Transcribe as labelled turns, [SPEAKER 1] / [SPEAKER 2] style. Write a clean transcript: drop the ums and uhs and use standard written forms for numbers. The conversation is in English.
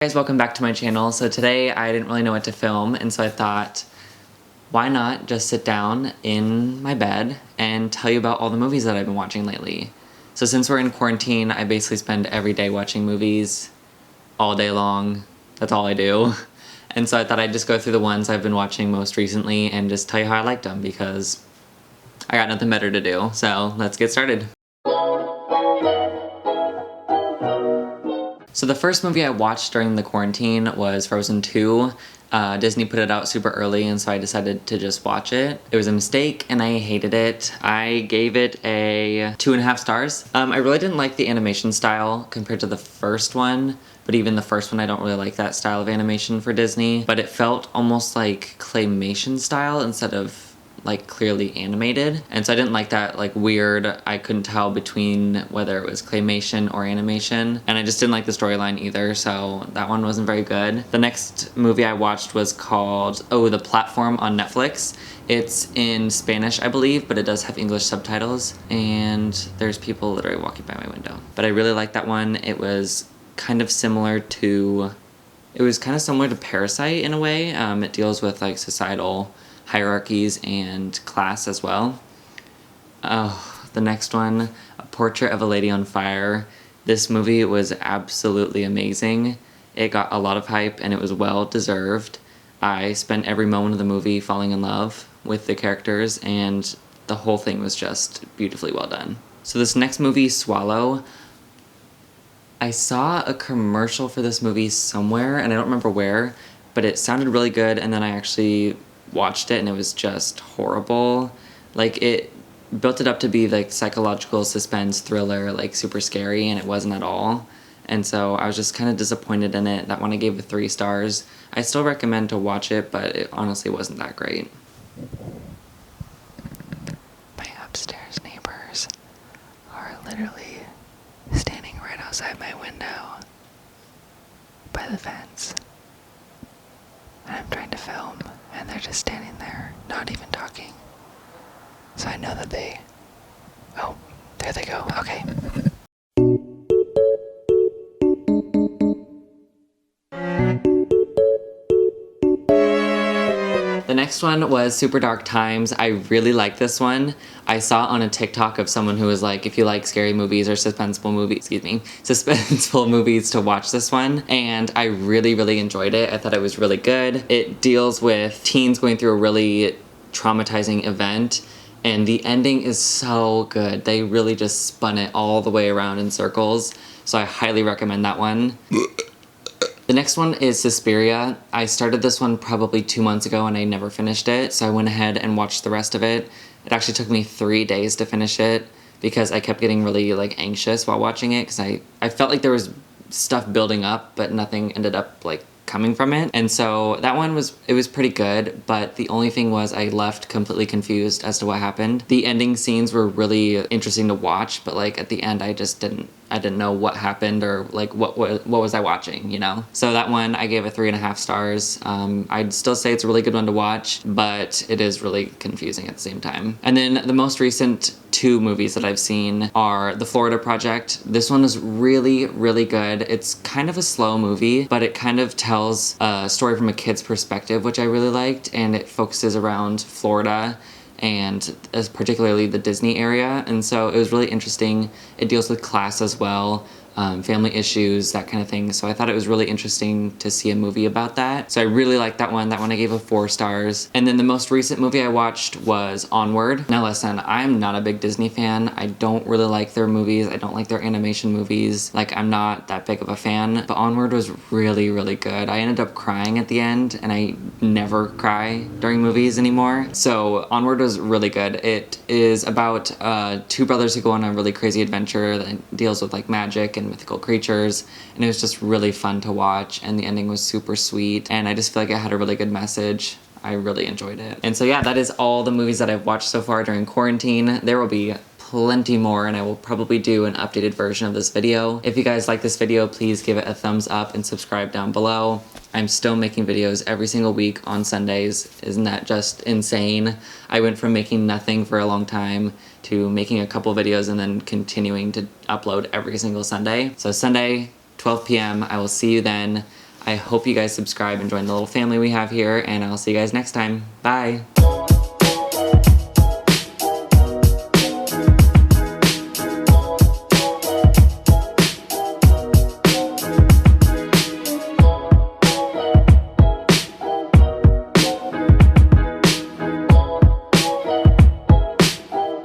[SPEAKER 1] Hey guys, welcome back to my channel. So today I didn't really know what to film, and so I thought, why not just sit down in my bed and tell you about all the movies that I've been watching lately. So since we're in quarantine, I basically spend every day watching movies all day long. That's all I do. And so I thought I'd just go through the ones I've been watching most recently and just tell you how I liked them because I got nothing better to do. So let's get started. So the first movie I watched during the quarantine was Frozen 2. Disney put it out super early, and so I decided to just watch it. It was a mistake and I hated it. I gave it a 2.5 stars. I really didn't like the animation style compared to the first one, but even the first one I don't really like that style of animation for Disney. But it felt almost like claymation style instead of like clearly animated, and so I didn't like that like weird, I couldn't tell between whether it was claymation or animation, and I just didn't like the storyline either, so that one wasn't very good. The next movie I watched was called The Platform on Netflix. It's in Spanish, I believe, but it does have English subtitles, and there's people literally walking by my window. But I really liked that one. It was kind of similar to Parasite in a way. It deals with like societal hierarchies and class as well. Oh, the next one, A Portrait of a Lady on Fire. This movie was absolutely amazing. It got a lot of hype and it was well deserved. I spent every moment of the movie falling in love with the characters, and the whole thing was just beautifully well done. So this next movie, Swallow, I saw a commercial for this movie somewhere and I don't remember where, but it sounded really good, and then I actually watched it and it was just horrible. Like, it built it up to be like psychological suspense thriller, like super scary, and it wasn't at all. And so I was just kind of disappointed in it. That one I gave it 3 stars. I still recommend to watch it, but it honestly wasn't that great. My upstairs neighbors are literally standing right outside my window by the fence. And I'm trying to film, and they're just standing there, not even talking. So I know that they... Oh, there they go. Okay. The next one was Super Dark Times. I really like this one. I saw on a TikTok of someone who was like, if you like scary movies or suspenseful movies, to watch this one. And I really, really enjoyed it. I thought it was really good. It deals with teens going through a really traumatizing event, and the ending is so good. They really just spun it all the way around in circles. So I highly recommend that one. The next one is Suspiria. I started this one probably 2 months ago and I never finished it, so I went ahead and watched the rest of it. It actually took me 3 days to finish it because I kept getting really like anxious while watching it because I felt like there was stuff building up but nothing ended up like coming from it. And so that one was pretty good, but the only thing was I left completely confused as to what happened. The ending scenes were really interesting to watch, but like at the end I didn't know what happened or like what was I watching, you know? So that one I gave a 3.5 stars. I'd still say it's a really good one to watch, but it is really confusing at the same time. And then the most recent 2 movies that I've seen are The Florida Project. This one is really, really good. It's kind of a slow movie, but it kind of tells a story from a kid's perspective, which I really liked, and it focuses around Florida and as particularly the Disney area, and so it was really interesting. It deals with class as well, family issues, that kind of thing, so I thought it was really interesting to see a movie about that. So I really liked that one. That one I gave a 4 stars. And then the most recent movie I watched was Onward. Now listen, I'm not a big Disney fan. I don't really like their movies. I don't like their animation movies. Like, I'm not that big of a fan, but Onward was really, really good. I ended up crying at the end, and I never cry during movies anymore. So Onward was really good. It is about 2 brothers who go on a really crazy adventure that deals with like magic and mythical creatures, and it was just really fun to watch, and the ending was super sweet, and I just feel like it had a really good message. I really enjoyed it. And so yeah, that is all the movies that I've watched so far during quarantine. There will be plenty more, and I will probably do an updated version of this video. If you guys like this video, please give it a thumbs up and subscribe down below. I'm still making videos every single week on Sundays. Isn't that just insane? I went from making nothing for a long time to making a couple videos and then continuing to upload every single Sunday. So Sunday, 12 p.m. I will see you then. I hope you guys subscribe and join the little family we have here, and I'll see you guys next time. Bye.